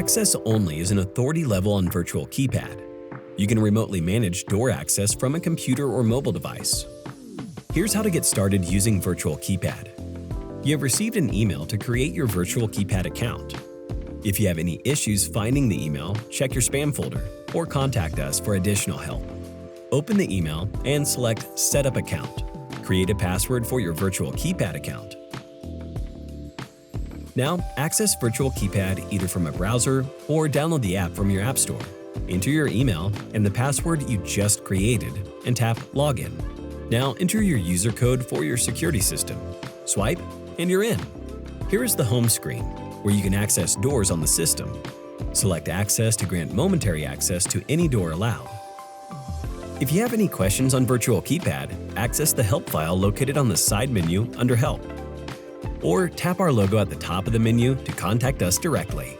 Access Only is an authority level on Virtual Keypad. You can remotely manage door access from a computer or mobile device. Here's how to get started using Virtual Keypad. You have received an email to create your Virtual Keypad account. If you have any issues finding the email, check your spam folder or contact us for additional help. Open the email and select Set up Account. Create a password for your Virtual Keypad account. Now, access Virtual Keypad either from a browser or download the app from your App Store. Enter your email and the password you just created and tap Login. Now enter your user code for your security system. Swipe and you're in. Here is the home screen, where you can access doors on the system. Select Access to grant momentary access to any door allowed. If you have any questions on Virtual Keypad, access the Help file located on the side menu under Help. Or tap our logo at the top of the menu to contact us directly.